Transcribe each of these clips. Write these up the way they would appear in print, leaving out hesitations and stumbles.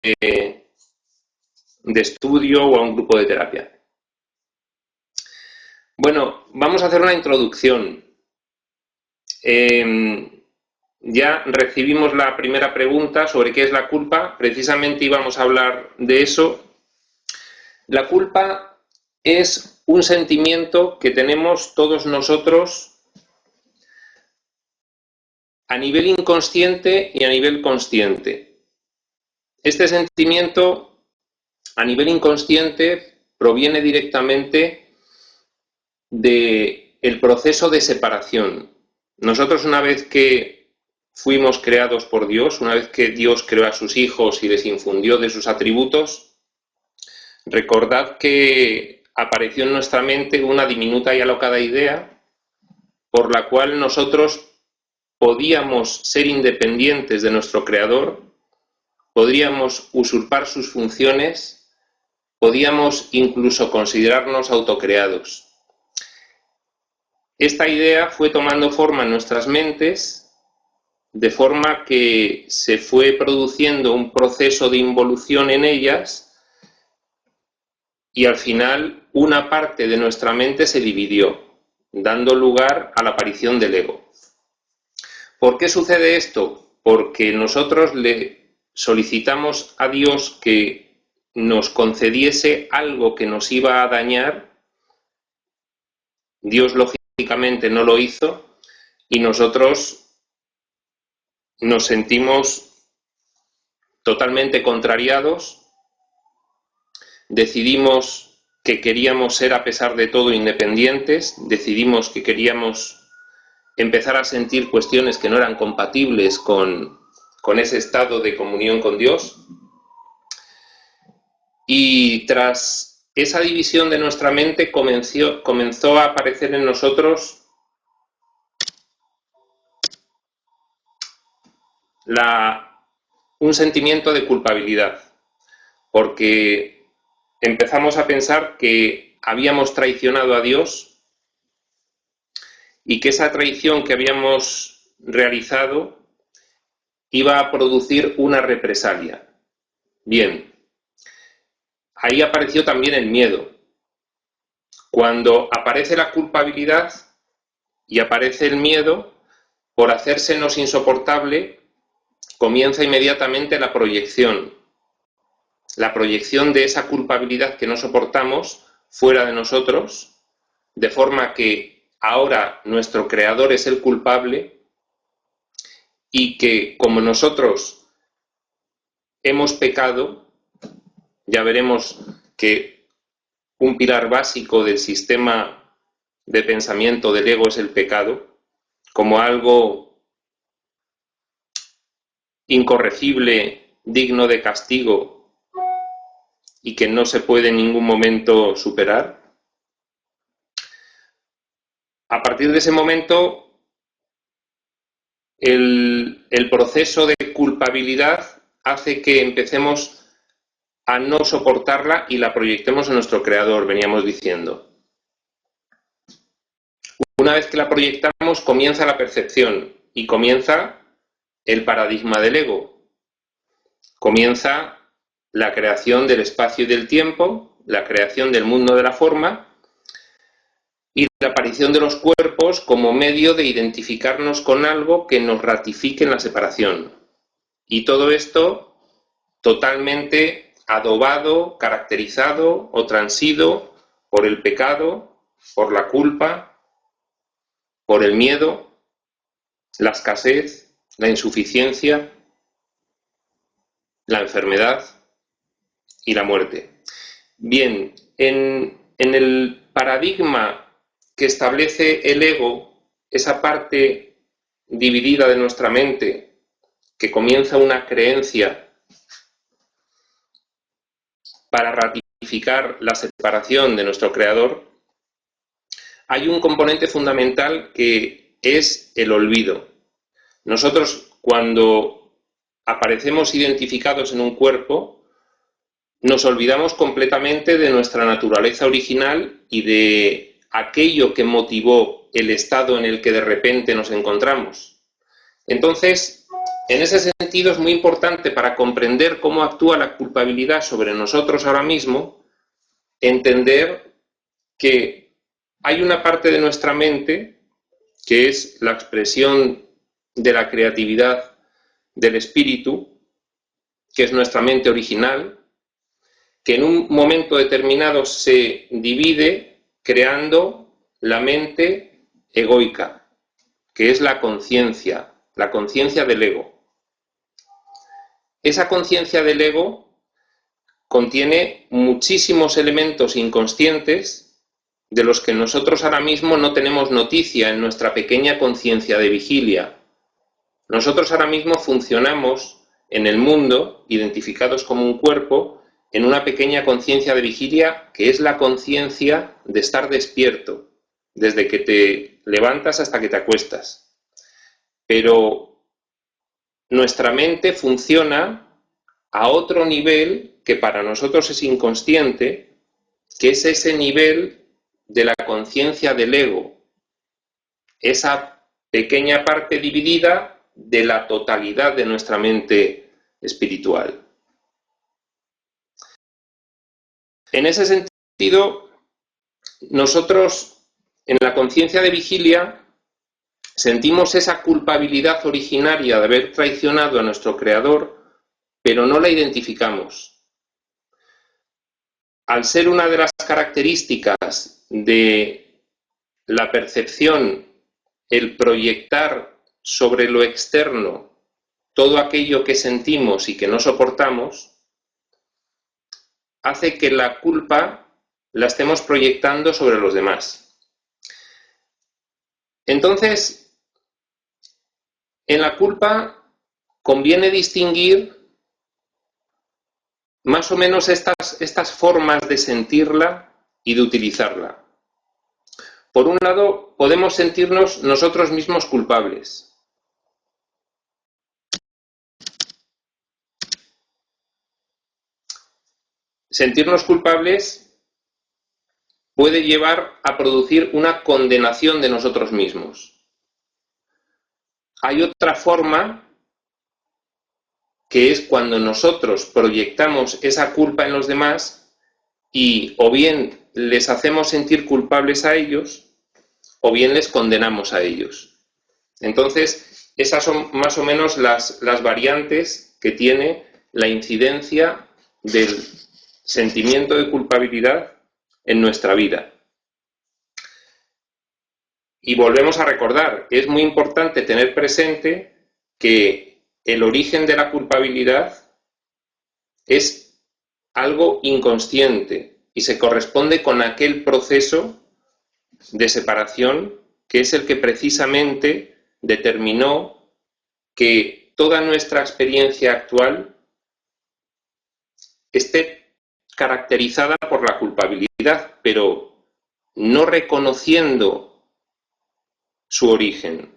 de estudio o a un grupo de terapia. Bueno, vamos a hacer una introducción. Ya recibimos la primera pregunta sobre qué es la culpa. Precisamente íbamos a hablar de eso. La culpa es un sentimiento que tenemos todos nosotros a nivel inconsciente y a nivel consciente. Este sentimiento a nivel inconsciente proviene directamente del proceso de separación. Nosotros, una vez que fuimos creados por Dios, una vez que Dios creó a sus hijos y les infundió de sus atributos, recordad que apareció en nuestra mente una diminuta y alocada idea por la cual nosotros podíamos ser independientes de nuestro Creador, podríamos usurpar sus funciones, podíamos incluso considerarnos autocreados. Esta idea fue tomando forma en nuestras mentes, de forma que se fue produciendo un proceso de involución en ellas y al final una parte de nuestra mente se dividió, dando lugar a la aparición del ego. ¿Por qué sucede esto? Porque nosotros le solicitamos a Dios que nos concediese algo que nos iba a dañar. Dios lógicamente no lo hizo y nosotros nos sentimos totalmente contrariados. Decidimos que queríamos ser a pesar de todo independientes, decidimos que queríamos empezar a sentir cuestiones que no eran compatibles con ese estado de comunión con Dios. Y tras esa división de nuestra mente comenzó a aparecer en nosotros un sentimiento de culpabilidad, porque empezamos a pensar que habíamos traicionado a Dios y que esa traición que habíamos realizado iba a producir una represalia. Bien, ahí apareció también el miedo. Cuando aparece la culpabilidad y aparece el miedo, por hacérsenos insoportable, comienza inmediatamente la proyección de esa culpabilidad que no soportamos fuera de nosotros, de forma que ahora nuestro Creador es el culpable y que como nosotros hemos pecado, ya veremos que un pilar básico del sistema de pensamiento del ego es el pecado, como algo incorregible, digno de castigo y que no se puede en ningún momento superar. A partir de ese momento, el proceso de culpabilidad hace que empecemos a no soportarla y la proyectemos en nuestro Creador, veníamos diciendo. Una vez que la proyectamos, comienza la percepción y comienza el paradigma del ego. Comienza la creación del espacio y del tiempo, la creación del mundo de la forma y la aparición de los cuerpos como medio de identificarnos con algo que nos ratifique en la separación. Y todo esto totalmente adobado, caracterizado o transido por el pecado, por la culpa, por el miedo, la escasez, la insuficiencia, la enfermedad y la muerte. Bien, en el paradigma que establece el ego, esa parte dividida de nuestra mente, que comienza una creencia para ratificar la separación de nuestro Creador, hay un componente fundamental que es el olvido. Nosotros, cuando aparecemos identificados en un cuerpo, nos olvidamos completamente de nuestra naturaleza original y de aquello que motivó el estado en el que de repente nos encontramos. Entonces, En ese sentido es muy importante, para comprender cómo actúa la culpabilidad sobre nosotros ahora mismo, entender que hay una parte de nuestra mente que es la expresión de la creatividad del espíritu, que es nuestra mente original, que en un momento determinado se divide creando la mente egoica, que es la conciencia del ego. Esa conciencia del ego contiene muchísimos elementos inconscientes de los que nosotros ahora mismo no tenemos noticia en nuestra pequeña conciencia de vigilia. Nosotros ahora mismo funcionamos en el mundo, identificados como un cuerpo, en una pequeña conciencia de vigilia, que es la conciencia de estar despierto, desde que te levantas hasta que te acuestas. Pero nuestra mente funciona a otro nivel que para nosotros es inconsciente, que es ese nivel de la conciencia del ego, esa pequeña parte dividida de la totalidad de nuestra mente espiritual. En ese sentido, nosotros en la conciencia de vigilia sentimos esa culpabilidad originaria de haber traicionado a nuestro Creador, pero no la identificamos. Al ser una de las características de la percepción el proyectar sobre lo externo todo aquello que sentimos y que no soportamos, hace que la culpa la estemos proyectando sobre los demás. Entonces, en la culpa conviene distinguir más o menos estas formas de sentirla y de utilizarla. Por un lado, podemos sentirnos nosotros mismos culpables. Sentirnos culpables puede llevar a producir una condenación de nosotros mismos. Hay otra forma, que es cuando nosotros proyectamos esa culpa en los demás y o bien les hacemos sentir culpables a ellos o bien les condenamos a ellos. Entonces, esas son más o menos las variantes que tiene la incidencia del sentimiento de culpabilidad en nuestra vida. Y volvemos a recordar, es muy importante tener presente que el origen de la culpabilidad es algo inconsciente y se corresponde con aquel proceso de separación que es el que precisamente determinó que toda nuestra experiencia actual esté caracterizada por la culpabilidad, pero no reconociendo su origen.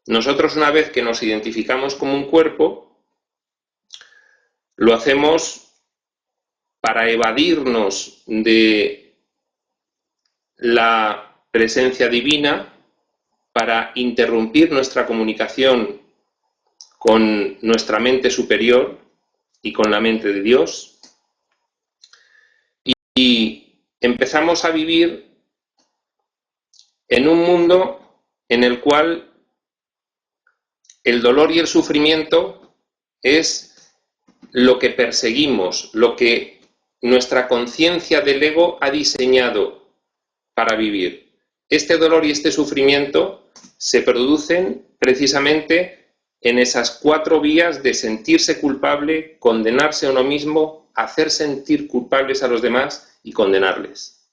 Nosotros, una vez que nos identificamos como un cuerpo, lo hacemos para evadirnos de la presencia divina, para interrumpir nuestra comunicación con nuestra mente superior y con la mente de Dios, y empezamos a vivir en un mundo en el cual el dolor y el sufrimiento es lo que perseguimos, lo que nuestra conciencia del ego ha diseñado para vivir. Este dolor y este sufrimiento se producen precisamente en esas 4 vías de sentirse culpable, condenarse a uno mismo, hacer sentir culpables a los demás y condenarles.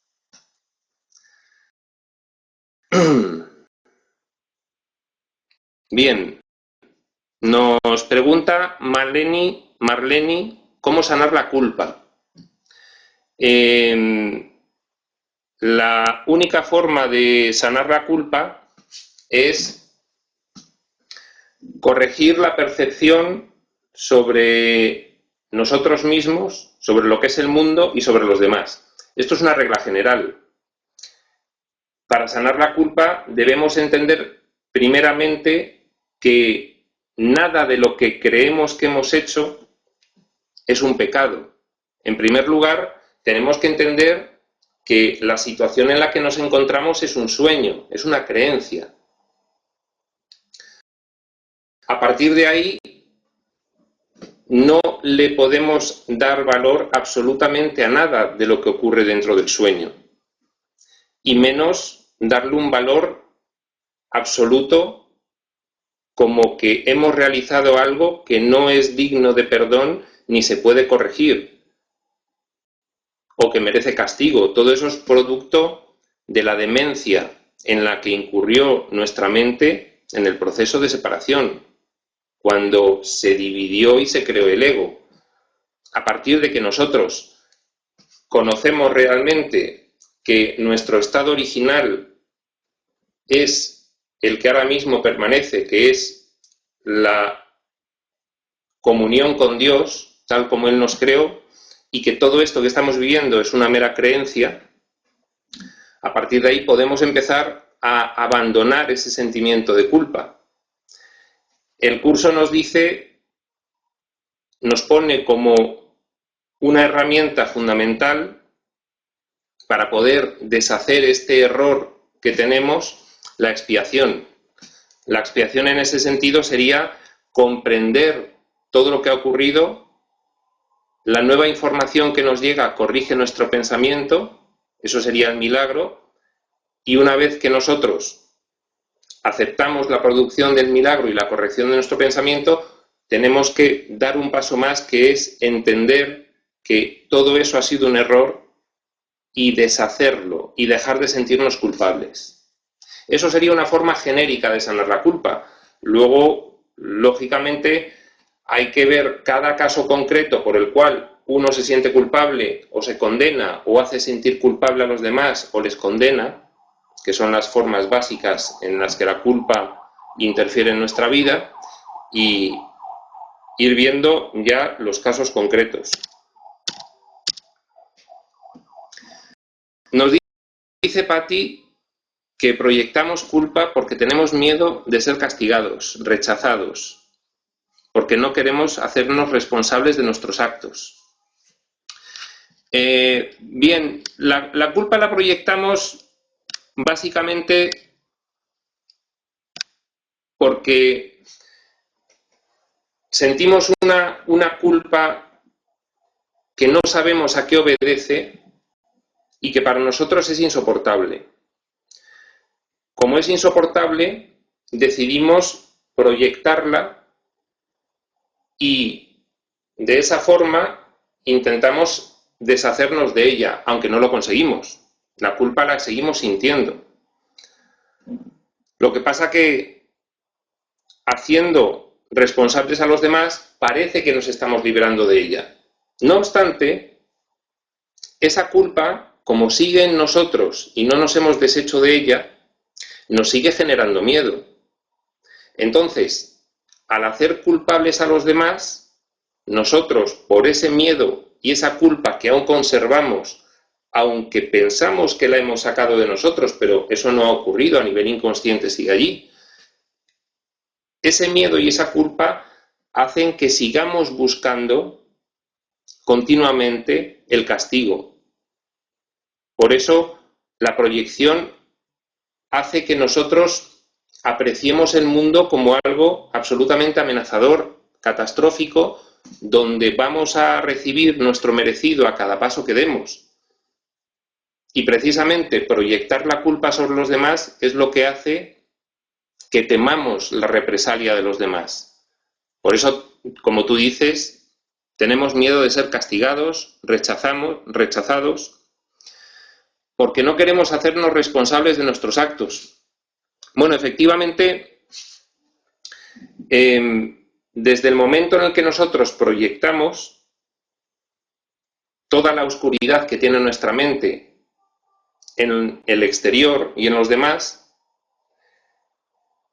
Bien, nos pregunta Marleni, ¿cómo sanar la culpa? La única forma de sanar la culpa es corregir la percepción sobre nosotros mismos, sobre lo que es el mundo y sobre los demás. Esto es una regla general. Para sanar la culpa debemos entender primeramente que nada de lo que creemos que hemos hecho es un pecado. En primer lugar, tenemos que entender que la situación en la que nos encontramos es un sueño, es una creencia. A partir de ahí, no le podemos dar valor absolutamente a nada de lo que ocurre dentro del sueño, y menos darle un valor absoluto como que hemos realizado algo que no es digno de perdón ni se puede corregir, o que merece castigo. Todo eso es producto de la demencia en la que incurrió nuestra mente en el proceso de separación, cuando se dividió y se creó el ego. A partir de que nosotros conocemos realmente que nuestro estado original es el que ahora mismo permanece, que es la comunión con Dios, tal como Él nos creó, y que todo esto que estamos viviendo es una mera creencia, a partir de ahí podemos empezar a abandonar ese sentimiento de culpa. El curso nos dice, nos pone como una herramienta fundamental para poder deshacer este error que tenemos, la expiación. La expiación en ese sentido sería comprender todo lo que ha ocurrido, la nueva información que nos llega corrige nuestro pensamiento, eso sería el milagro, y una vez que nosotros aceptamos la producción del milagro y la corrección de nuestro pensamiento, tenemos que dar un paso más, que es entender que todo eso ha sido un error y deshacerlo y dejar de sentirnos culpables. Eso sería una forma genérica de sanar la culpa. Luego, lógicamente, hay que ver cada caso concreto por el cual uno se siente culpable o se condena o hace sentir culpable a los demás o les condena, que son las formas básicas en las que la culpa interfiere en nuestra vida, y ir viendo ya los casos concretos. Nos dice Patti que proyectamos culpa porque tenemos miedo de ser castigados, rechazados, porque no queremos hacernos responsables de nuestros actos. Bien, la culpa la proyectamos básicamente porque sentimos una culpa que no sabemos a qué obedece y que para nosotros es insoportable. Como es insoportable, decidimos proyectarla y de esa forma intentamos deshacernos de ella, aunque no lo conseguimos. La culpa la seguimos sintiendo. Lo que pasa que haciendo responsables a los demás parece que nos estamos librando de ella. No obstante, esa culpa, como sigue en nosotros y no nos hemos deshecho de ella, nos sigue generando miedo. Entonces, al hacer culpables a los demás, nosotros, por ese miedo y esa culpa que aún conservamos, aunque pensamos que la hemos sacado de nosotros, pero eso no ha ocurrido, a nivel inconsciente sigue allí, ese miedo y esa culpa hacen que sigamos buscando continuamente el castigo. Por eso, la proyección hace que nosotros apreciemos el mundo como algo absolutamente amenazador, catastrófico, donde vamos a recibir nuestro merecido a cada paso que demos. Y precisamente proyectar la culpa sobre los demás es lo que hace que temamos la represalia de los demás. Por eso, como tú dices, tenemos miedo de ser castigados, rechazados, porque no queremos hacernos responsables de nuestros actos. Bueno, efectivamente, desde el momento en el que nosotros proyectamos toda la oscuridad que tiene nuestra mente en el exterior y en los demás,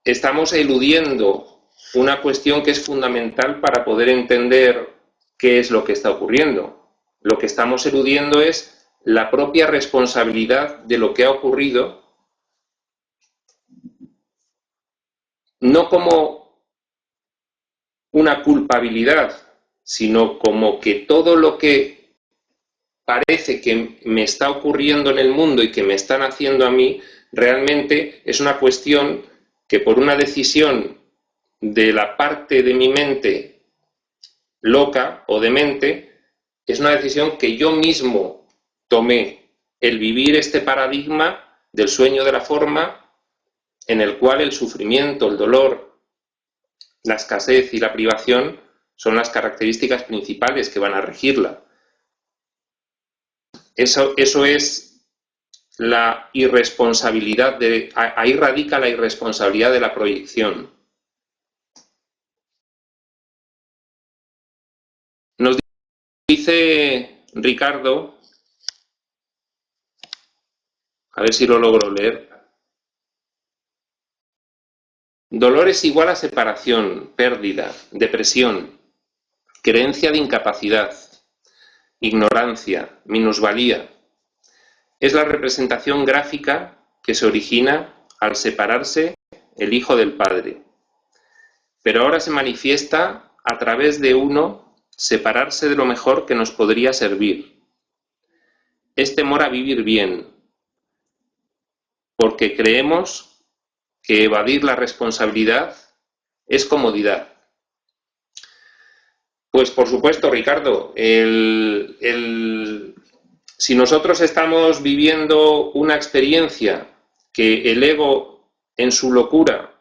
estamos eludiendo una cuestión que es fundamental para poder entender qué es lo que está ocurriendo. Lo que estamos eludiendo es la propia responsabilidad de lo que ha ocurrido, no como una culpabilidad, sino como que todo lo que parece que me está ocurriendo en el mundo y que me están haciendo a mí, realmente es una cuestión que por una decisión de la parte de mi mente loca o demente, es una decisión que yo mismo tomé, el vivir este paradigma del sueño de la forma en el cual el sufrimiento, el dolor, la escasez y la privación son las características principales que van a regirla. Eso es la irresponsabilidad, ahí radica la irresponsabilidad de la proyección. Nos dice Ricardo, a ver si lo logro leer. Dolor es igual a separación, pérdida, depresión, creencia de incapacidad, ignorancia, minusvalía. Es la representación gráfica que se origina al separarse el Hijo del Padre. Pero ahora se manifiesta a través de uno separarse de lo mejor que nos podría servir. Es temor a vivir bien, porque creemos que evadir la responsabilidad es comodidad. Pues por supuesto, Ricardo, si nosotros estamos viviendo una experiencia que el ego en su locura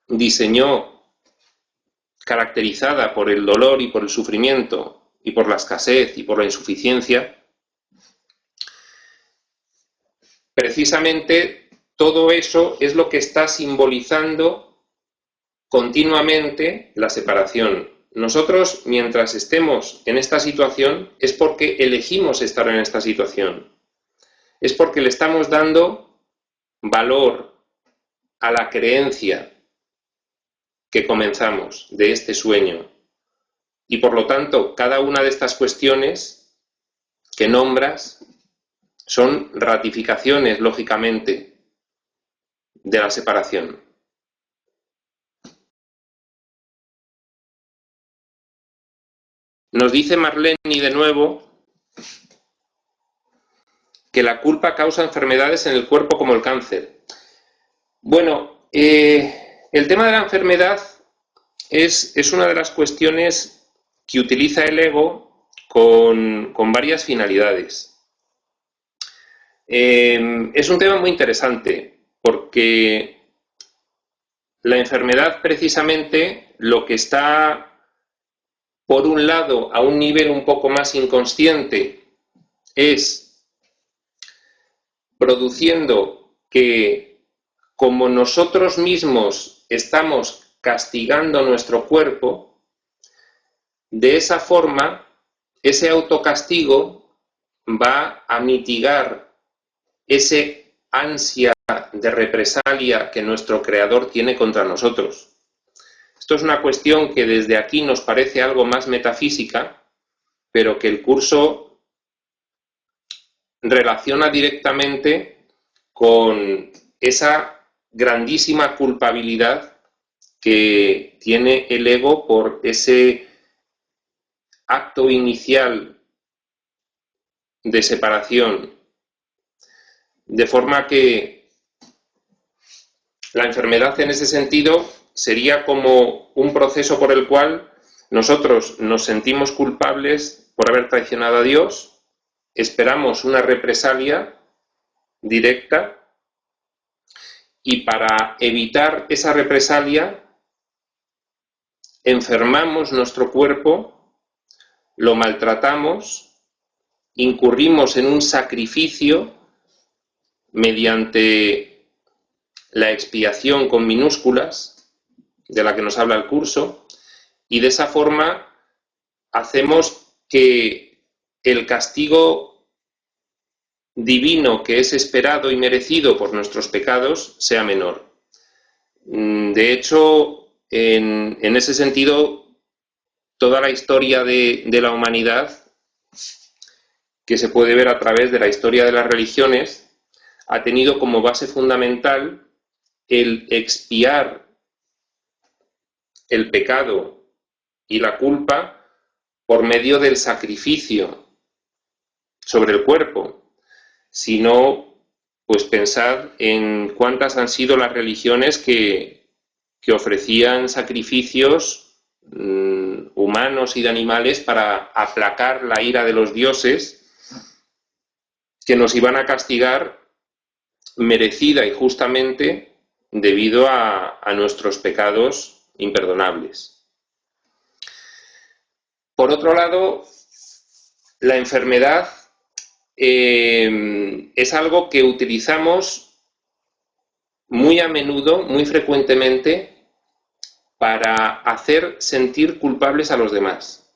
diseñó, caracterizada por el dolor y por el sufrimiento y por la escasez y por la insuficiencia, precisamente todo eso es lo que está simbolizando continuamente la separación. Nosotros, mientras estemos en esta situación, es porque elegimos estar en esta situación. Es porque le estamos dando valor a la creencia que comenzamos de este sueño. Y por lo tanto, cada una de estas cuestiones que nombras son ratificaciones, lógicamente, de la separación. Nos dice Marlene de nuevo que la culpa causa enfermedades en el cuerpo como el cáncer. Bueno, el tema de la enfermedad es una de las cuestiones que utiliza el ego con varias finalidades. Es un tema muy interesante porque la enfermedad precisamente lo que está, por un lado, a un nivel un poco más inconsciente, es produciendo que, como nosotros mismos estamos castigando nuestro cuerpo, de esa forma, ese autocastigo va a mitigar ese ansia de represalia que nuestro creador tiene contra nosotros. Esto es una cuestión que desde aquí nos parece algo más metafísica, pero que el curso relaciona directamente con esa grandísima culpabilidad que tiene el ego por ese acto inicial de separación. De forma que la enfermedad en ese sentido sería como un proceso por el cual nosotros nos sentimos culpables por haber traicionado a Dios, esperamos una represalia directa y para evitar esa represalia enfermamos nuestro cuerpo, lo maltratamos, incurrimos en un sacrificio mediante la expiación con minúsculas, de la que nos habla el curso, y de esa forma hacemos que el castigo divino que es esperado y merecido por nuestros pecados sea menor. De hecho, en ese sentido, toda la historia de la humanidad, que se puede ver a través de la historia de las religiones, ha tenido como base fundamental el expiar el pecado y la culpa por medio del sacrificio sobre el cuerpo, sino pues pensad en cuántas han sido las religiones que ofrecían sacrificios humanos y de animales para aplacar la ira de los dioses, que nos iban a castigar merecida y justamente debido a nuestros pecados imperdonables. Por otro lado, la enfermedad es algo que utilizamos muy a menudo, muy frecuentemente, para hacer sentir culpables a los demás.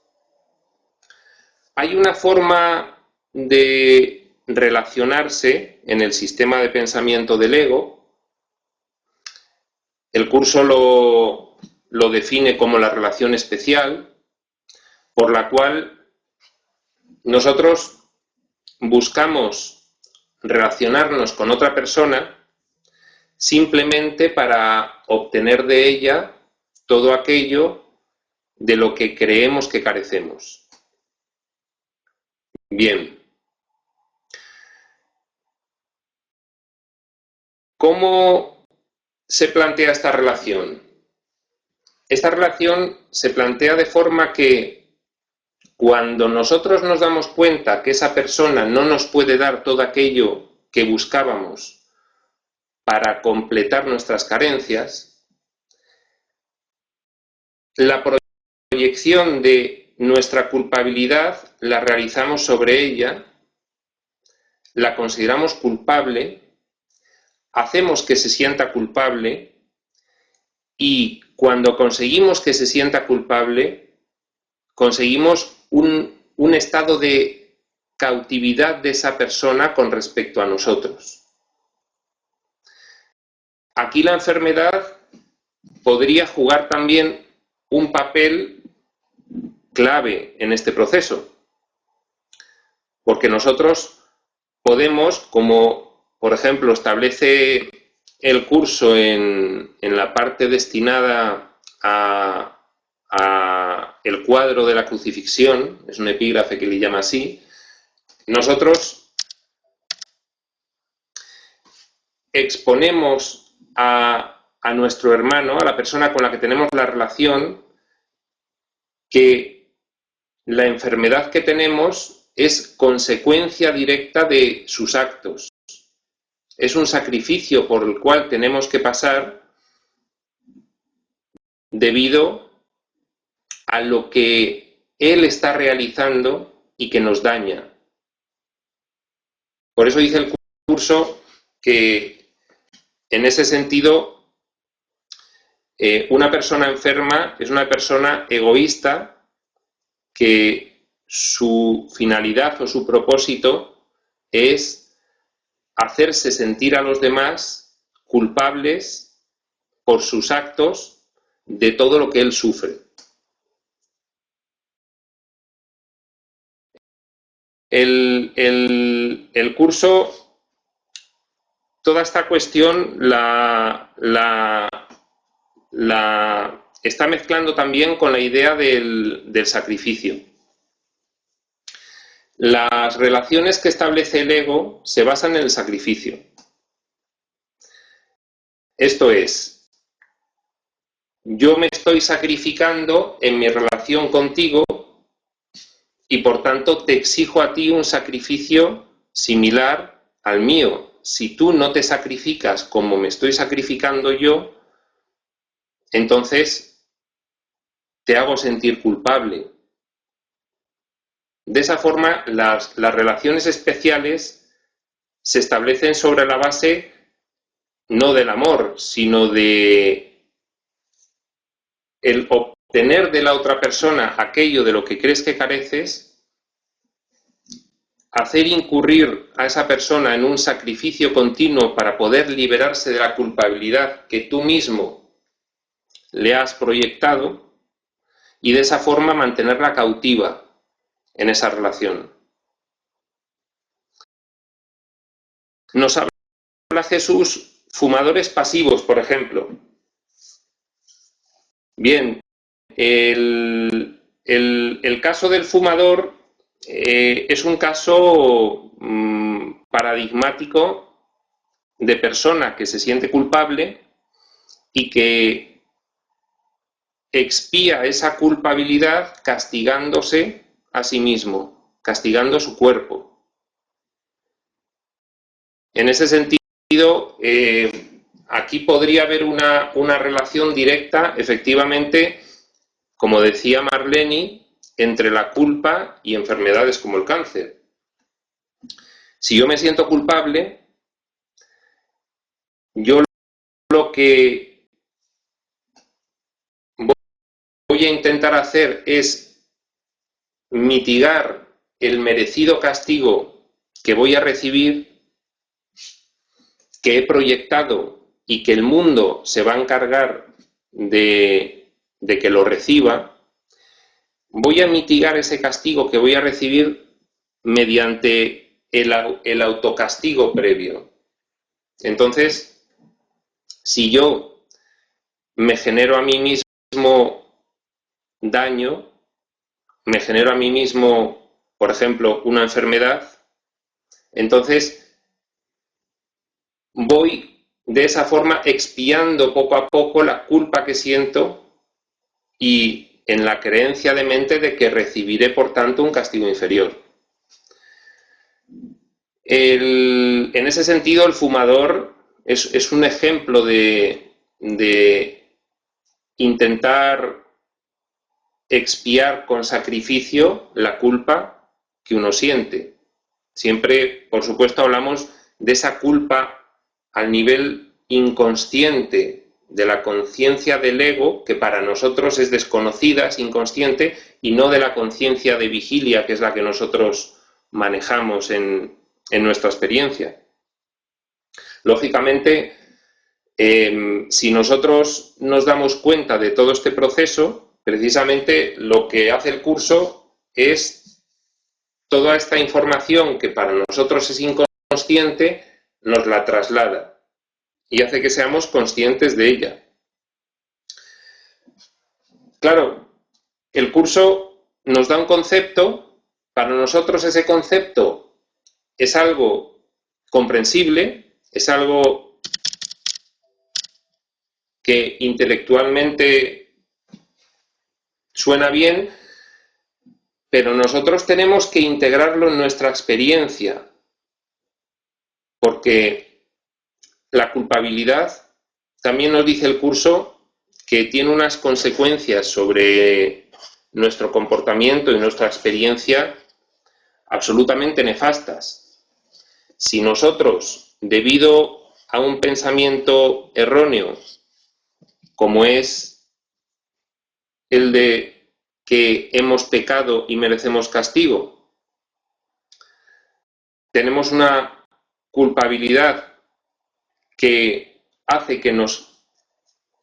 Hay una forma de relacionarse en el sistema de pensamiento del ego. El curso lo define como la relación especial, por la cual nosotros buscamos relacionarnos con otra persona simplemente para obtener de ella todo aquello de lo que creemos que carecemos. Bien. ¿Cómo se plantea esta relación? Esta relación se plantea de forma que cuando nosotros nos damos cuenta que esa persona no nos puede dar todo aquello que buscábamos para completar nuestras carencias, la proyección de nuestra culpabilidad la realizamos sobre ella, la consideramos culpable, hacemos que se sienta culpable y cuando conseguimos que se sienta culpable, conseguimos un estado de cautividad de esa persona con respecto a nosotros. Aquí la enfermedad podría jugar también un papel clave en este proceso, porque nosotros podemos, como por ejemplo establece el curso en la parte destinada a el cuadro de la crucifixión, es un epígrafe que le llama así, nosotros exponemos a nuestro hermano, a la persona con la que tenemos la relación, que la enfermedad que tenemos es consecuencia directa de sus actos. Es un sacrificio por el cual tenemos que pasar debido a lo que él está realizando y que nos daña. Por eso dice el curso que en ese sentido una persona enferma es una persona egoísta que su finalidad o su propósito es hacerse sentir a los demás culpables por sus actos de todo lo que él sufre. El curso, toda esta cuestión la está mezclando también con la idea del sacrificio. Las relaciones que establece el ego se basan en el sacrificio. Esto es, yo me estoy sacrificando en mi relación contigo y por tanto te exijo a ti un sacrificio similar al mío. Si tú no te sacrificas como me estoy sacrificando yo, entonces te hago sentir culpable. De esa forma, las relaciones especiales se establecen sobre la base no del amor, sino de el obtener de la otra persona aquello de lo que crees que careces, hacer incurrir a esa persona en un sacrificio continuo para poder liberarse de la culpabilidad que tú mismo le has proyectado y de esa forma mantenerla cautiva en esa relación. Nos habla Jesús fumadores pasivos, por ejemplo. Bien, el caso del fumador es un caso paradigmático de persona que se siente culpable y que expía esa culpabilidad castigándose a sí mismo, castigando su cuerpo. En ese sentido, aquí podría haber una relación directa, efectivamente, como decía Marleni, entre la culpa y enfermedades como el cáncer. Si yo me siento culpable, yo lo que voy a intentar hacer es mitigar el merecido castigo que voy a recibir, que he proyectado y que el mundo se va a encargar de que lo reciba. Voy a mitigar ese castigo que voy a recibir mediante el autocastigo previo. Entonces, si yo me genero a mí mismo daño, me genero a mí mismo, por ejemplo, una enfermedad, entonces voy de esa forma expiando poco a poco la culpa que siento y en la creencia de mente de que recibiré, por tanto, un castigo inferior. En ese sentido, el fumador es un ejemplo de intentar expiar con sacrificio la culpa que uno siente. Siempre, por supuesto, hablamos de esa culpa al nivel inconsciente de la conciencia del ego, que para nosotros es desconocida, es inconsciente, y no de la conciencia de vigilia, que es la que nosotros manejamos en nuestra experiencia. Lógicamente, si nosotros nos damos cuenta de todo este proceso, precisamente lo que hace el curso es toda esta información que para nosotros es inconsciente, nos la traslada y hace que seamos conscientes de ella. Claro, el curso nos da un concepto, para nosotros ese concepto es algo comprensible, es algo que intelectualmente suena bien, pero nosotros tenemos que integrarlo en nuestra experiencia, porque la culpabilidad, también nos dice el curso, que tiene unas consecuencias sobre nuestro comportamiento y nuestra experiencia absolutamente nefastas. Si nosotros, debido a un pensamiento erróneo, como es el de que hemos pecado y merecemos castigo, tenemos una culpabilidad que hace que nos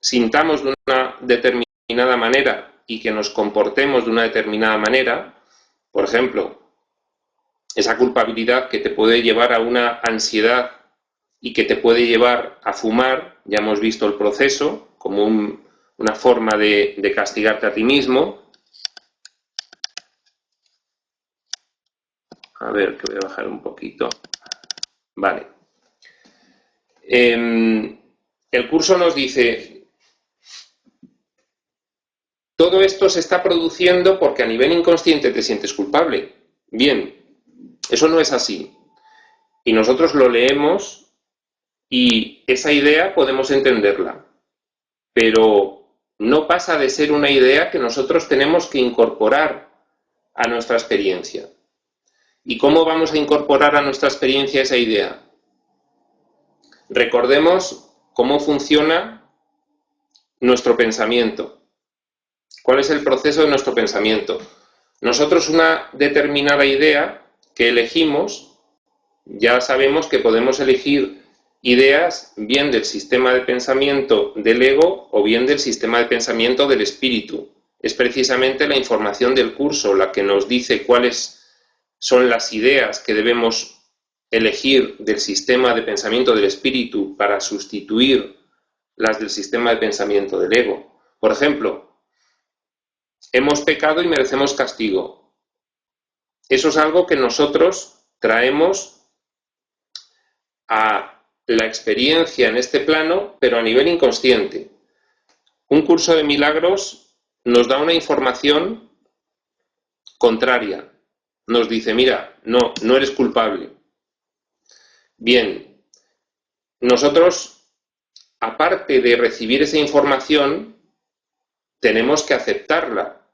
sintamos de una determinada manera y que nos comportemos de una determinada manera, por ejemplo, esa culpabilidad que te puede llevar a una ansiedad y que te puede llevar a fumar, ya hemos visto el proceso como una forma de castigarte a ti mismo. A ver, que voy a bajar un poquito. Vale. El curso nos dice, todo esto se está produciendo porque a nivel inconsciente te sientes culpable. Bien, eso no es así. Y nosotros lo leemos y esa idea podemos entenderla. Pero no pasa de ser una idea que nosotros tenemos que incorporar a nuestra experiencia. ¿Y cómo vamos a incorporar a nuestra experiencia esa idea? Recordemos cómo funciona nuestro pensamiento. ¿Cuál es el proceso de nuestro pensamiento? Nosotros una determinada idea que elegimos, ya sabemos que podemos elegir ideas bien del sistema de pensamiento del ego o bien del sistema de pensamiento del espíritu. Es precisamente la información del curso la que nos dice cuáles son las ideas que debemos elegir del sistema de pensamiento del espíritu para sustituir las del sistema de pensamiento del ego. Por ejemplo, hemos pecado y merecemos castigo. Eso es algo que nosotros traemos a la experiencia en este plano, pero a nivel inconsciente. Un curso de milagros nos da una información contraria. Nos dice, mira, no eres culpable. Bien, nosotros, aparte de recibir esa información, tenemos que aceptarla.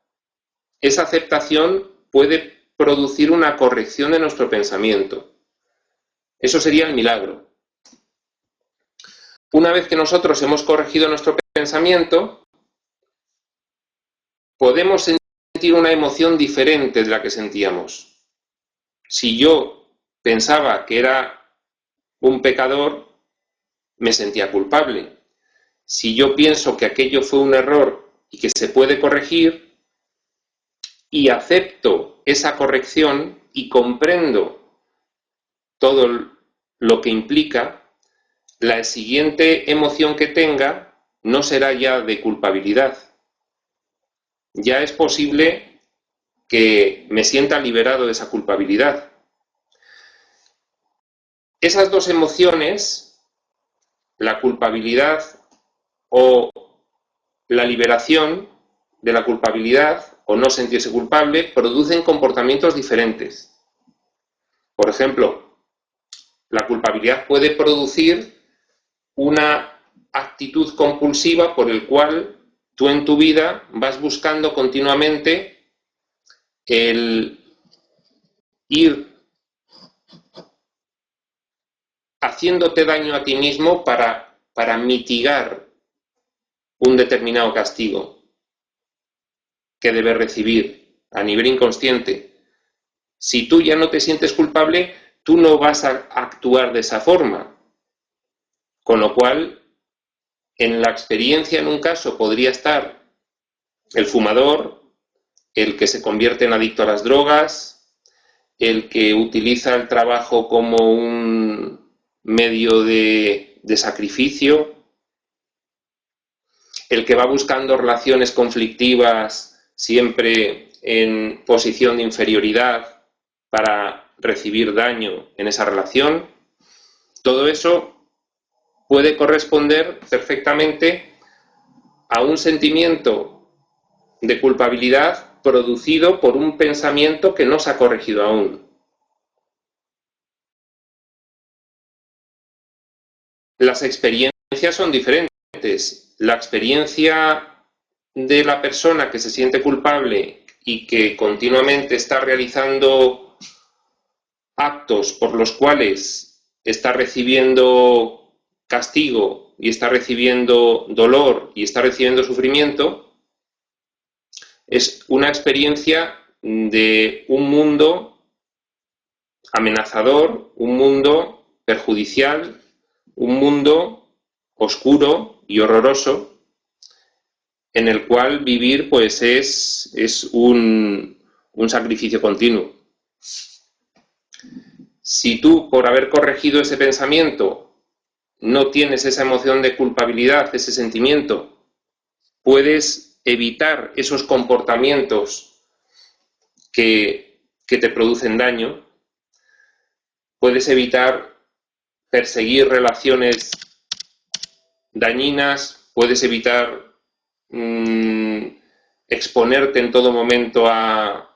Esa aceptación puede producir una corrección de nuestro pensamiento. Eso sería el milagro. Una vez que nosotros hemos corregido nuestro pensamiento, podemos sentir una emoción diferente de la que sentíamos. Si yo pensaba que era un pecador, me sentía culpable. Si yo pienso que aquello fue un error y que se puede corregir, y acepto esa corrección y comprendo todo lo que implica, la siguiente emoción que tenga no será ya de culpabilidad. Ya es posible que me sienta liberado de esa culpabilidad. Esas dos emociones, la culpabilidad o la liberación de la culpabilidad o no sentirse culpable, producen comportamientos diferentes. Por ejemplo, la culpabilidad puede producir una actitud compulsiva por el cual tú en tu vida vas buscando continuamente el ir haciéndote daño a ti mismo para mitigar un determinado castigo que debes recibir a nivel inconsciente. Si tú ya no te sientes culpable, tú no vas a actuar de esa forma. Con lo cual, en la experiencia en un caso podría estar el fumador, el que se convierte en adicto a las drogas, el que utiliza el trabajo como un medio de sacrificio, el que va buscando relaciones conflictivas siempre en posición de inferioridad para recibir daño en esa relación. Todo eso puede corresponder perfectamente a un sentimiento de culpabilidad producido por un pensamiento que no se ha corregido aún. Las experiencias son diferentes. La experiencia de la persona que se siente culpable y que continuamente está realizando actos por los cuales está recibiendo castigo y está recibiendo dolor y está recibiendo sufrimiento, es una experiencia de un mundo amenazador, un mundo perjudicial, un mundo oscuro y horroroso, en el cual vivir pues es un sacrificio continuo. Si tú, por haber corregido ese pensamiento, no tienes esa emoción de culpabilidad, ese sentimiento, puedes evitar esos comportamientos que te producen daño, puedes evitar perseguir relaciones dañinas, puedes evitar exponerte en todo momento a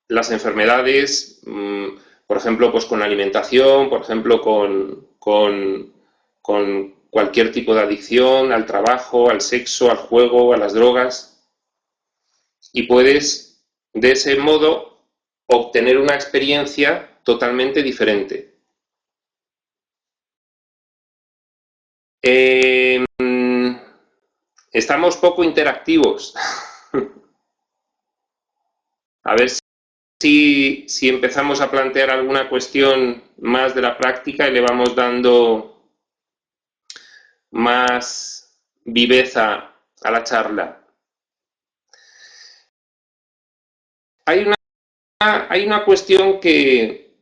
las enfermedades, por ejemplo, pues con la alimentación, por ejemplo, con cualquier tipo de adicción, al trabajo, al sexo, al juego, a las drogas, y puedes de ese modo obtener una experiencia totalmente diferente. Estamos poco interactivos. A ver si empezamos a plantear alguna cuestión más de la práctica y le vamos dando más viveza a la charla. Hay una cuestión que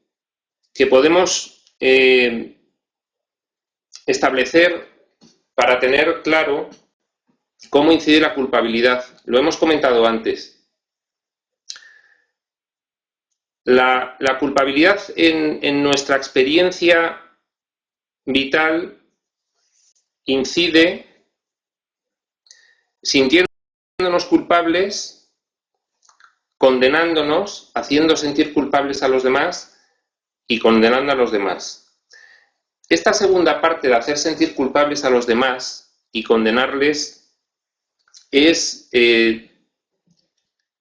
podemos establecer para tener claro ¿Cómo incide la culpabilidad? Lo hemos comentado antes. La culpabilidad en nuestra experiencia vital incide sintiéndonos culpables, condenándonos, haciendo sentir culpables a los demás y condenando a los demás. Esta segunda parte de hacer sentir culpables a los demás y condenarles es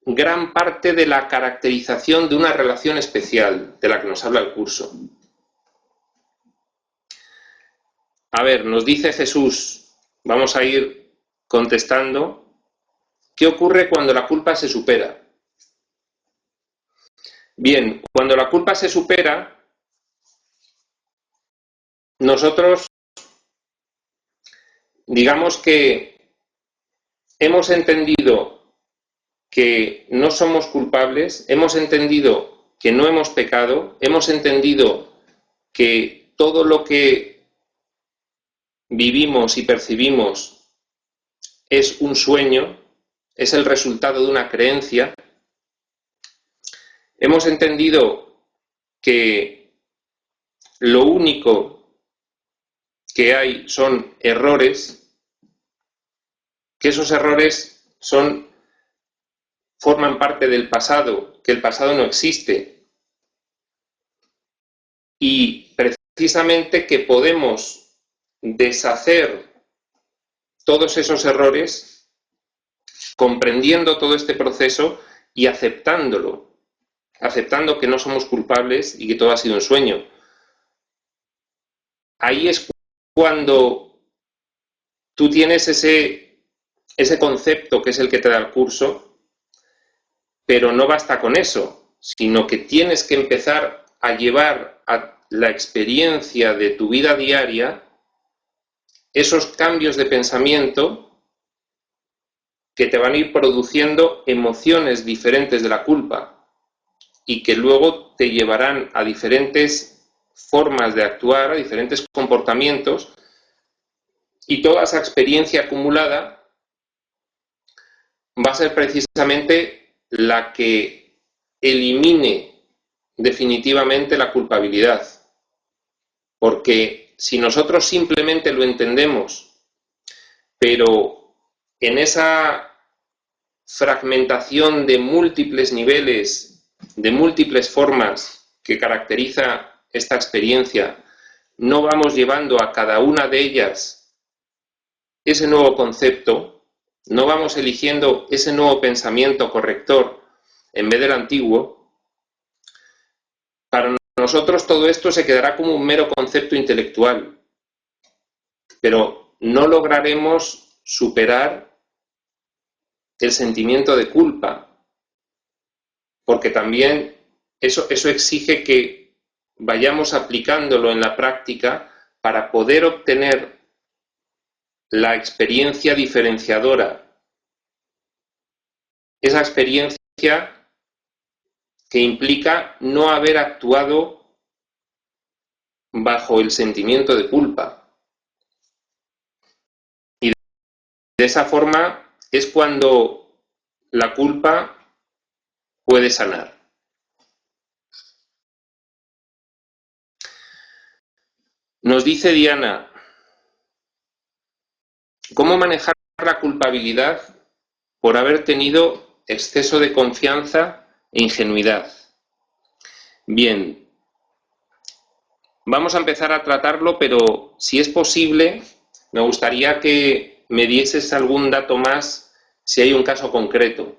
gran parte de la caracterización de una relación especial de la que nos habla el curso. A ver, nos dice Jesús, vamos a ir contestando, ¿qué ocurre cuando la culpa se supera? Bien, cuando la culpa se supera, nosotros, digamos que hemos entendido que no somos culpables, hemos entendido que no hemos pecado, hemos entendido que todo lo que vivimos y percibimos es un sueño, es el resultado de una creencia. Hemos entendido que lo único que hay son errores, que esos errores forman parte del pasado, que el pasado no existe, y precisamente que podemos deshacer todos esos errores comprendiendo todo este proceso y aceptándolo, aceptando que no somos culpables y que todo ha sido un sueño. Ahí es cuando tú tienes ese concepto que es el que te da el curso, pero no basta con eso, sino que tienes que empezar a llevar a la experiencia de tu vida diaria esos cambios de pensamiento que te van a ir produciendo emociones diferentes de la culpa y que luego te llevarán a diferentes formas de actuar, a diferentes comportamientos, y toda esa experiencia acumulada va a ser precisamente la que elimine definitivamente la culpabilidad. Porque si nosotros simplemente lo entendemos, pero en esa fragmentación de múltiples niveles, de múltiples formas que caracteriza esta experiencia, no vamos llevando a cada una de ellas ese nuevo concepto, no vamos eligiendo ese nuevo pensamiento corrector en vez del antiguo, para nosotros todo esto se quedará como un mero concepto intelectual, pero no lograremos superar el sentimiento de culpa, porque también eso exige que vayamos aplicándolo en la práctica para poder obtener la experiencia diferenciadora, esa experiencia que implica no haber actuado bajo el sentimiento de culpa. Y de esa forma es cuando la culpa puede sanar. Nos dice Diana, ¿cómo manejar la culpabilidad por haber tenido exceso de confianza e ingenuidad? Bien, vamos a empezar a tratarlo, pero si es posible, me gustaría que me dieses algún dato más si hay un caso concreto.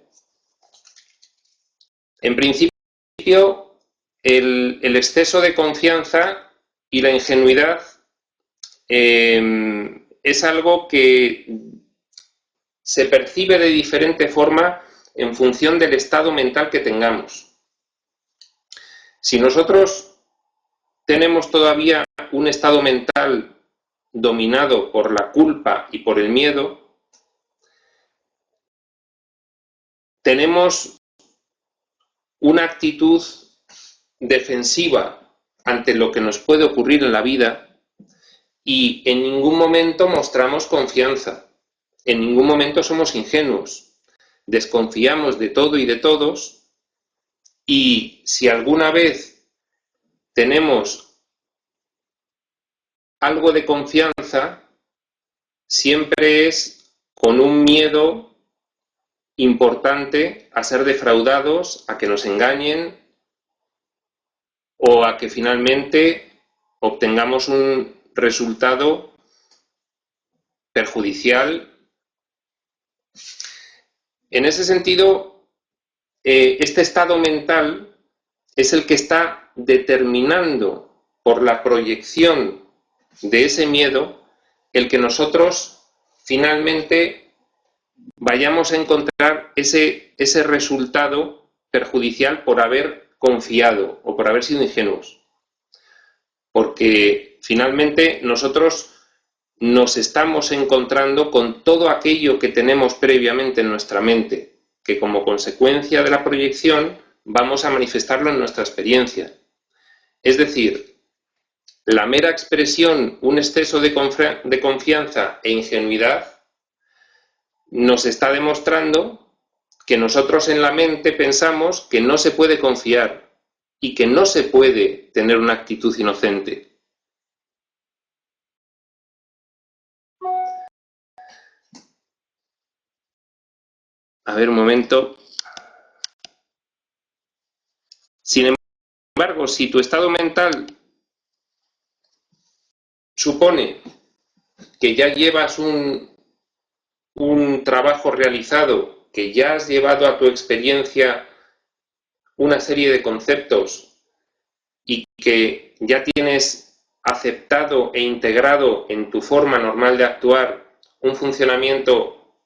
En principio, el exceso de confianza y la ingenuidad es algo que se percibe de diferente forma en función del estado mental que tengamos. Si nosotros tenemos todavía un estado mental dominado por la culpa y por el miedo, tenemos una actitud defensiva ante lo que nos puede ocurrir en la vida y en ningún momento mostramos confianza. en ningún momento somos ingenuos. Desconfiamos de todo y de todos, y si alguna vez tenemos algo de confianza, siempre es con un miedo importante a ser defraudados, a que nos engañen o a que finalmente obtengamos un resultado perjudicial. En ese sentido, este estado mental es el que está determinando por la proyección de ese miedo el que nosotros finalmente vayamos a encontrar ese resultado perjudicial por haber confiado o por haber sido ingenuos. Porque finalmente nosotros nos estamos encontrando con todo aquello que tenemos previamente en nuestra mente, que como consecuencia de la proyección vamos a manifestarlo en nuestra experiencia. Es decir, la mera expresión, un exceso de confianza e ingenuidad, nos está demostrando que nosotros en la mente pensamos que no se puede confiar y que no se puede tener una actitud inocente. A ver, un momento. Sin embargo, si tu estado mental supone que ya llevas un trabajo realizado, que ya has llevado a tu experiencia una serie de conceptos y que ya tienes aceptado e integrado en tu forma normal de actuar un funcionamiento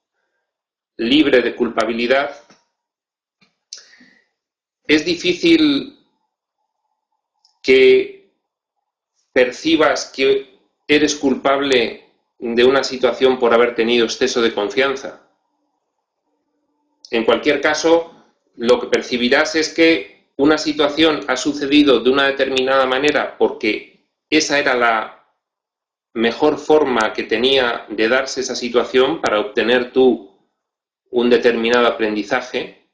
libre de culpabilidad, es difícil que percibas que eres culpable de una situación por haber tenido exceso de confianza. En cualquier caso, lo que percibirás es que una situación ha sucedido de una determinada manera porque esa era la mejor forma que tenía de darse esa situación para obtener tú un determinado aprendizaje,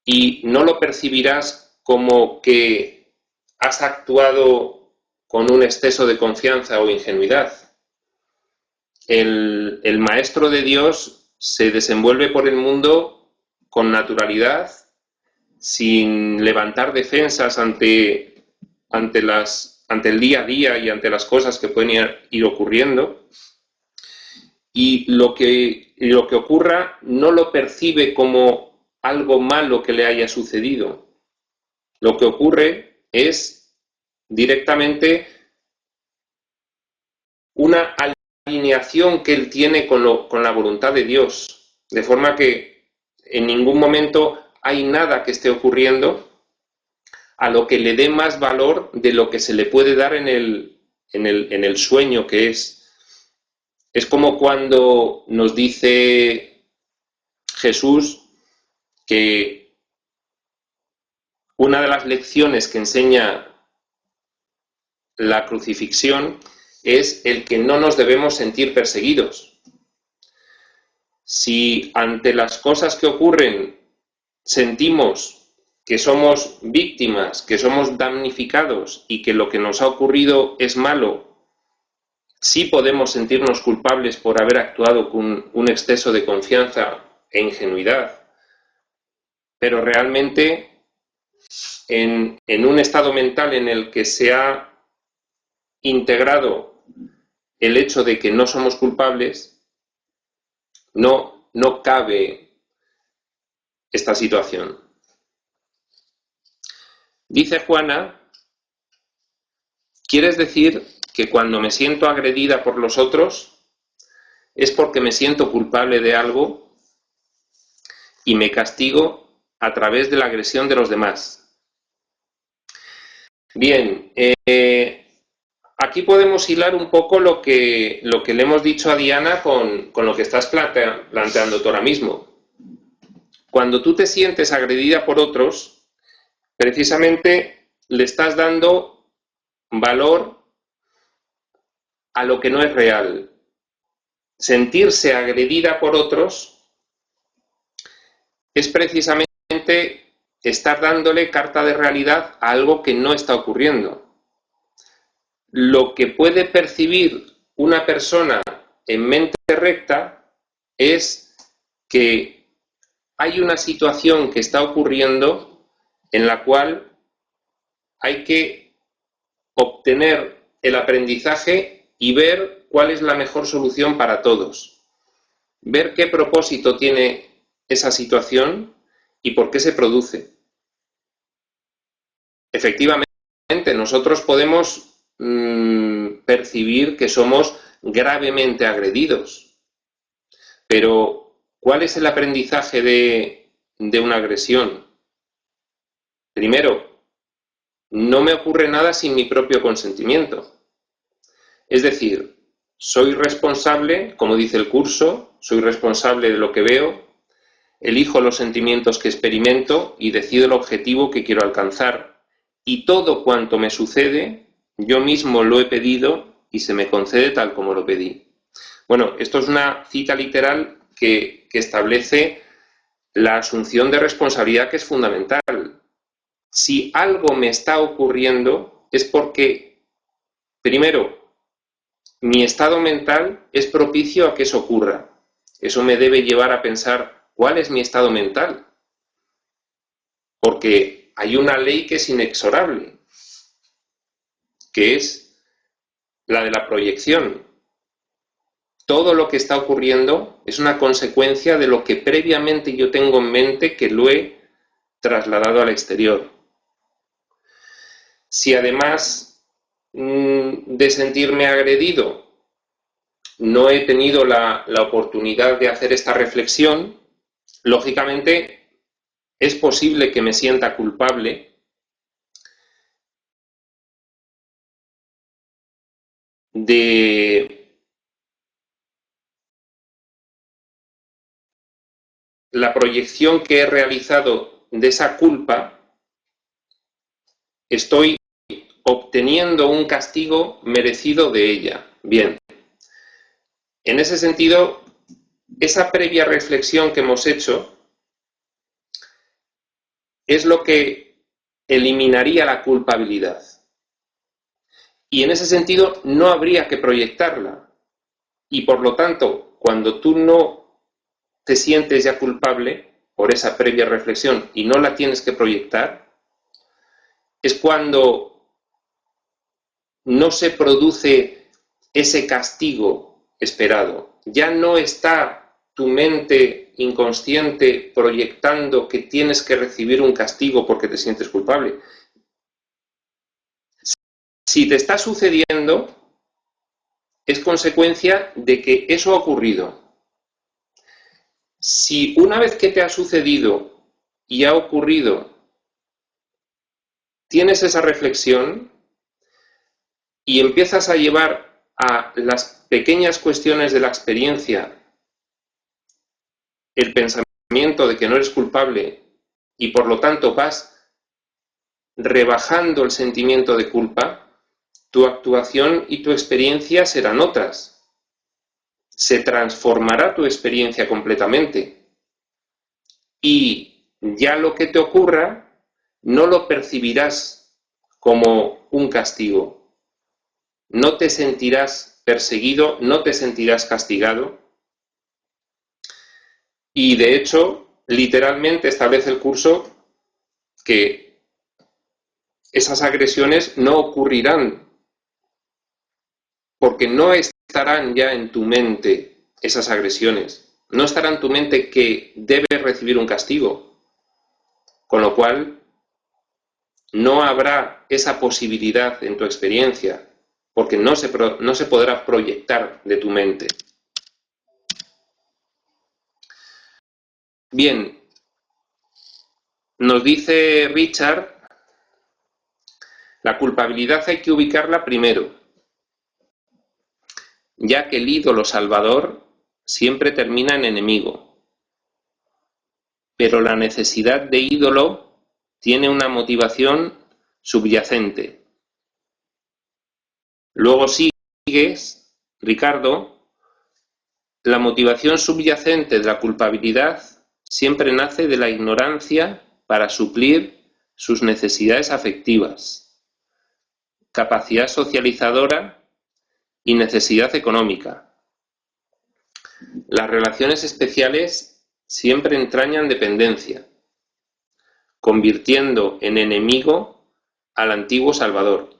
y no lo percibirás como que has actuado con un exceso de confianza o ingenuidad. El maestro de Dios se desenvuelve por el mundo con naturalidad, sin levantar defensas ante el día a día y ante las cosas que pueden ir ocurriendo, y lo que ocurra no lo percibe como algo malo que le haya sucedido. Lo que ocurre es directamente una alineación que él tiene con la voluntad de Dios, de forma que en ningún momento hay nada que esté ocurriendo a lo que le dé más valor de lo que se le puede dar en el sueño que es. Es como cuando nos dice Jesús que una de las lecciones que enseña la crucifixión es el que no nos debemos sentir perseguidos. Si ante las cosas que ocurren sentimos que somos víctimas, que somos damnificados y que lo que nos ha ocurrido es malo, sí podemos sentirnos culpables por haber actuado con un exceso de confianza e ingenuidad, pero realmente en un estado mental en el que se ha integrado el hecho de que no somos culpables, no cabe esta situación. Dice Juana: ¿quieres decir que cuando me siento agredida por los otros es porque me siento culpable de algo y me castigo a través de la agresión de los demás? Bien, aquí podemos hilar un poco lo que le hemos dicho a Diana con lo que estás planteando tú ahora mismo. Cuando tú te sientes agredida por otros, precisamente le estás dando valor a lo que no es real. sentirse agredida por otros es precisamente estar dándole carta de realidad a algo que no está ocurriendo. Lo que puede percibir una persona en mente recta es que hay una situación que está ocurriendo en la cual hay que obtener el aprendizaje y ver cuál es la mejor solución para todos. Ver qué propósito tiene esa situación y por qué se produce. Efectivamente, nosotros podemos percibir que somos gravemente agredidos, pero ¿cuál es el aprendizaje de una agresión? Primero, no me ocurre nada sin mi propio consentimiento. Es decir, soy responsable, como dice el curso, soy responsable de lo que veo, elijo los sentimientos que experimento y decido el objetivo que quiero alcanzar. Y todo cuanto me sucede, yo mismo lo he pedido y se me concede tal como lo pedí. Bueno, esto es una cita literal que establece la asunción de responsabilidad, que es fundamental. Si algo me está ocurriendo es porque, primero, mi estado mental es propicio a que eso ocurra. Eso me debe llevar a pensar, ¿cuál es mi estado mental? Porque hay una ley que es inexorable, que es la de la proyección. Todo lo que está ocurriendo es una consecuencia de lo que previamente yo tengo en mente, que lo he trasladado al exterior. Si además de sentirme agredido no he tenido la oportunidad de hacer esta reflexión, lógicamente es posible que me sienta culpable de la proyección que he realizado de esa culpa. Estoy obteniendo un castigo merecido de ella. Bien, en ese sentido, esa previa reflexión que hemos hecho es lo que eliminaría la culpabilidad. Y en ese sentido no habría que proyectarla. Y por lo tanto, cuando tú no te sientes ya culpable por esa previa reflexión y no la tienes que proyectar, es cuando no se produce ese castigo esperado. Ya no está tu mente inconsciente proyectando que tienes que recibir un castigo porque te sientes culpable. Si te está sucediendo, es consecuencia de que eso ha ocurrido. Si una vez que te ha sucedido y ha ocurrido, tienes esa reflexión y empiezas a llevar a las pequeñas cuestiones de la experiencia el pensamiento de que no eres culpable y por lo tanto vas rebajando el sentimiento de culpa, tu actuación y tu experiencia serán otras. Se transformará tu experiencia completamente. Y ya lo que te ocurra no lo percibirás como un castigo. No te sentirás perseguido, no te sentirás castigado. Y de hecho, literalmente establece el curso que esas agresiones no ocurrirán porque no estarán ya en tu mente esas agresiones. No estará en tu mente que debes recibir un castigo. Con lo cual, no habrá esa posibilidad en tu experiencia, porque no se podrá proyectar de tu mente. Bien, nos dice Richard, la culpabilidad hay que ubicarla primero, ya que el ídolo salvador siempre termina en enemigo. Pero la necesidad de ídolo tiene una motivación subyacente. Luego sigues, Ricardo, la motivación subyacente de la culpabilidad siempre nace de la ignorancia para suplir sus necesidades afectivas, capacidad socializadora y necesidad económica. Las relaciones especiales siempre entrañan dependencia, convirtiendo en enemigo al antiguo Salvador.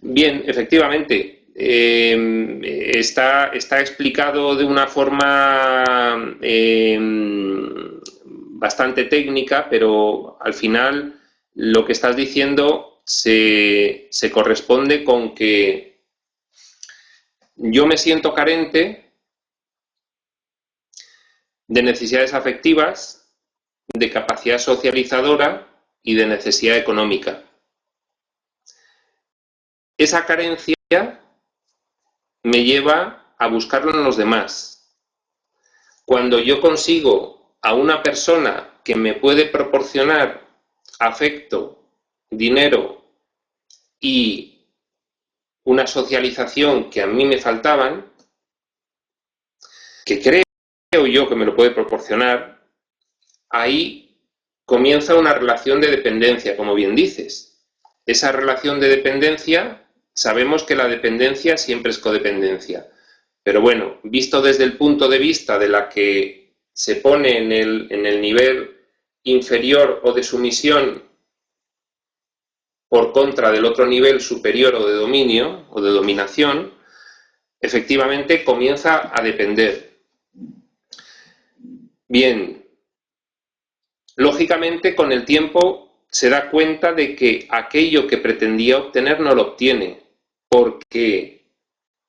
Bien, efectivamente, está explicado de una forma bastante técnica, pero al final lo que estás diciendo se corresponde con que yo me siento carente de necesidades afectivas, de capacidad socializadora y de necesidad económica. Esa carencia me lleva a buscarlo en los demás. Cuando yo consigo a una persona que me puede proporcionar afecto, dinero y una socialización que a mí me faltaban, que creo yo que me lo puede proporcionar, ahí comienza una relación de dependencia, como bien dices. Esa relación de dependencia, sabemos que la dependencia siempre es codependencia, pero bueno, visto desde el punto de vista de la que se pone en el nivel inferior o de sumisión por contra del otro nivel superior o de dominio o de dominación, efectivamente comienza a depender. Bien, lógicamente con el tiempo se da cuenta de que aquello que pretendía obtener no lo obtiene, porque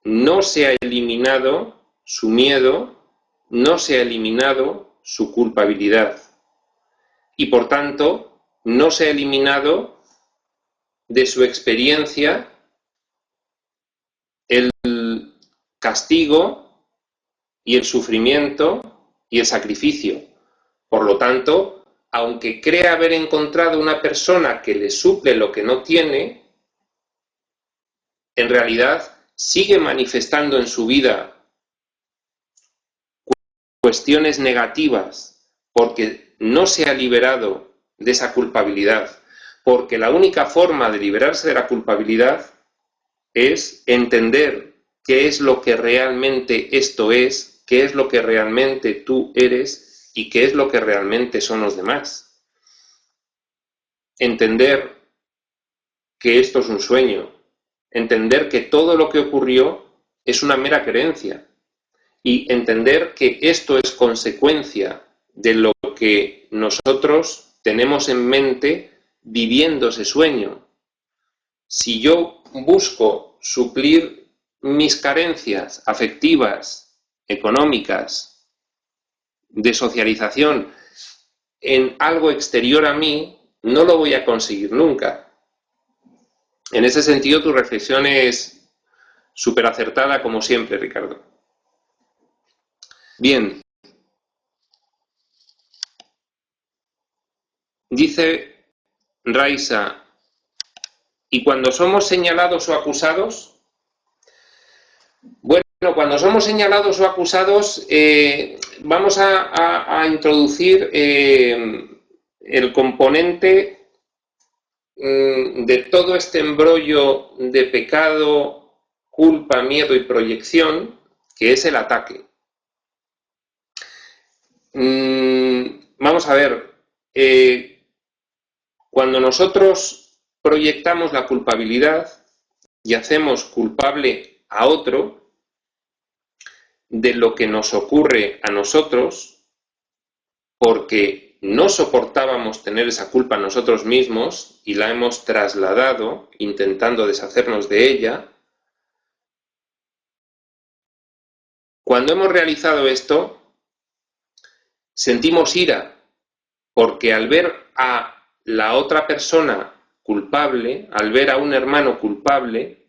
no se ha eliminado su miedo, no se ha eliminado su culpabilidad y por tanto no se ha eliminado de su experiencia el castigo y el sufrimiento y el sacrificio. Por lo tanto, aunque crea haber encontrado una persona que le suple lo que no tiene, en realidad sigue manifestando en su vida cuestiones negativas porque no se ha liberado de esa culpabilidad, porque la única forma de liberarse de la culpabilidad es entender qué es lo que realmente esto es, qué es lo que realmente tú eres y qué es lo que realmente son los demás. Entender que esto es un sueño, entender que todo lo que ocurrió es una mera creencia y entender que esto es consecuencia de lo que nosotros tenemos en mente viviendo ese sueño. Si yo busco suplir mis carencias afectivas, económicas, de socialización en algo exterior a mí, no lo voy a conseguir nunca. En ese sentido, tu reflexión es súper acertada, como siempre, Ricardo. Bien. Dice Raisa, ¿y cuando somos señalados o acusados? Bueno, cuando somos señalados o acusados, vamos a introducir el componente de todo este embrollo de pecado, culpa, miedo y proyección, que es el ataque. Vamos a ver, cuando nosotros proyectamos la culpabilidad y hacemos culpable a otro de lo que nos ocurre a nosotros, porque no soportábamos tener esa culpa nosotros mismos y la hemos trasladado intentando deshacernos de ella, cuando hemos realizado esto, sentimos ira, porque al ver a la otra persona culpable, al ver a un hermano culpable,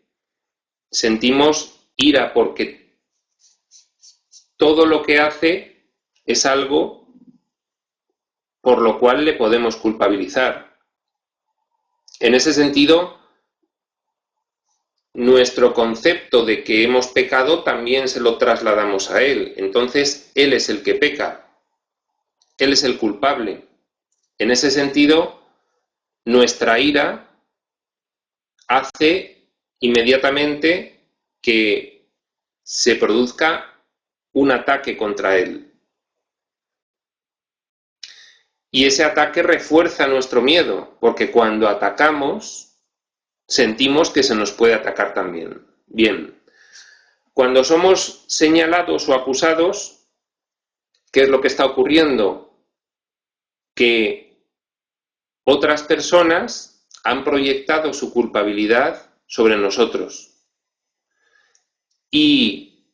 sentimos ira porque todo lo que hace es algo por lo cual le podemos culpabilizar. En ese sentido, nuestro concepto de que hemos pecado también se lo trasladamos a él. Entonces, él es el que peca, él es el culpable. En ese sentido, nuestra ira hace inmediatamente que se produzca un ataque contra él. Y ese ataque refuerza nuestro miedo, porque cuando atacamos, sentimos que se nos puede atacar también. Bien, cuando somos señalados o acusados, ¿qué es lo que está ocurriendo? Que otras personas han proyectado su culpabilidad sobre nosotros. Y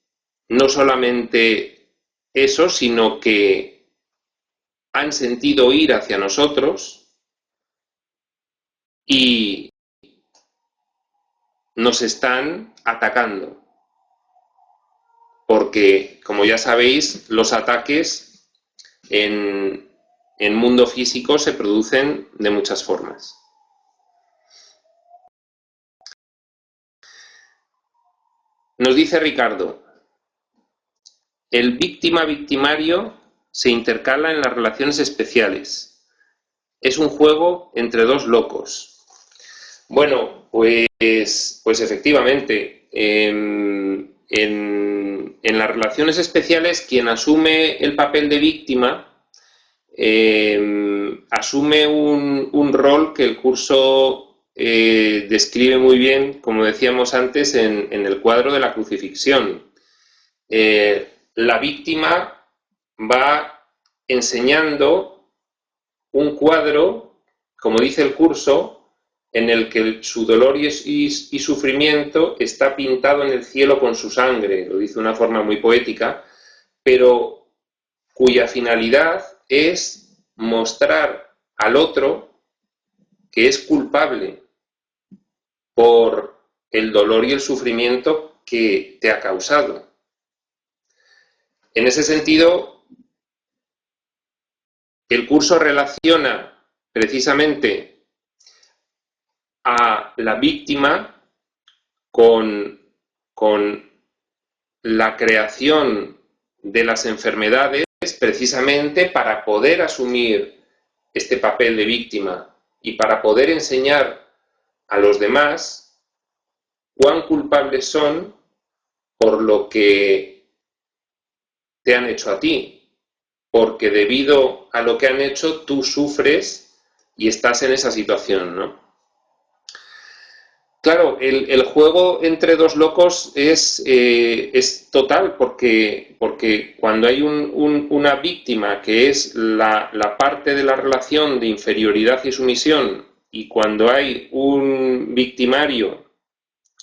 no solamente eso, sino que han sentido ir hacia nosotros y nos están atacando. Porque, como ya sabéis, los ataques en mundo físico se producen de muchas formas. Nos dice Ricardo, el víctima-victimario se intercala en las relaciones especiales. Es un juego entre dos locos. Bueno, pues efectivamente, en las relaciones especiales quien asume el papel de víctima asume un rol que el curso describe muy bien, como decíamos antes, en el cuadro de la crucifixión. La víctima va enseñando un cuadro, como dice el curso, en el que su dolor y sufrimiento está pintado en el cielo con su sangre, lo dice de una forma muy poética, pero cuya finalidad es mostrar al otro que es culpable por el dolor y el sufrimiento que te ha causado. En ese sentido, el curso relaciona precisamente a la víctima con la creación de las enfermedades precisamente para poder asumir este papel de víctima y para poder enseñar a los demás cuán culpables son por lo que te han hecho a ti, porque debido a lo que han hecho tú sufres y estás en esa situación, ¿no? Claro, el juego entre dos locos es total, porque cuando hay una víctima que es la parte de la relación de inferioridad y sumisión, y cuando hay un victimario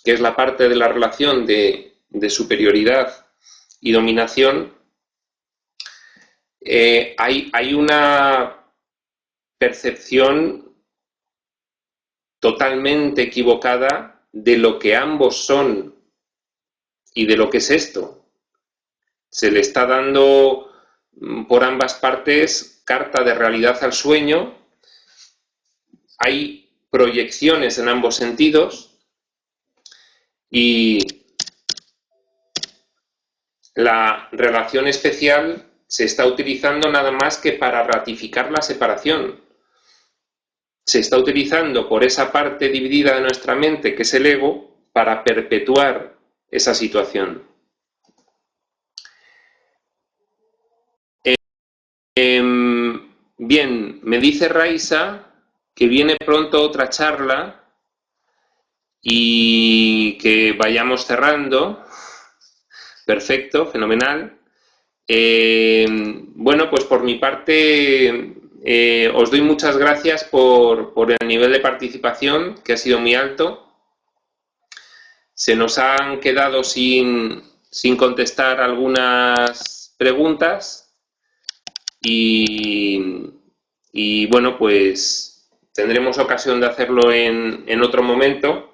que es la parte de la relación de superioridad y dominación, hay una percepción totalmente equivocada de lo que ambos son y de lo que es esto. Se le está dando por ambas partes carta de realidad al sueño, hay proyecciones en ambos sentidos y la relación especial se está utilizando nada más que para ratificar la separación. Se está utilizando por esa parte dividida de nuestra mente, que es el ego, para perpetuar esa situación. Bien, me dice Raisa que viene pronto otra charla y que vayamos cerrando. Perfecto, fenomenal. Bueno, pues por mi parte os doy muchas gracias por el nivel de participación, que ha sido muy alto. Se nos han quedado sin contestar algunas preguntas y bueno, pues tendremos ocasión de hacerlo en otro momento.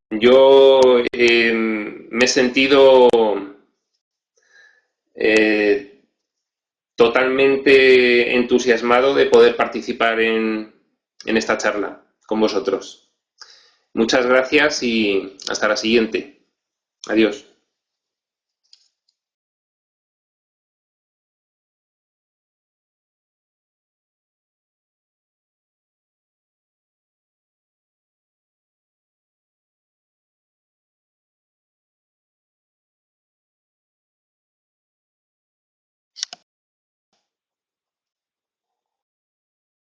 Yo me he sentido totalmente entusiasmado de poder participar en esta charla. con vosotros. Muchas gracias y hasta la siguiente. Adiós.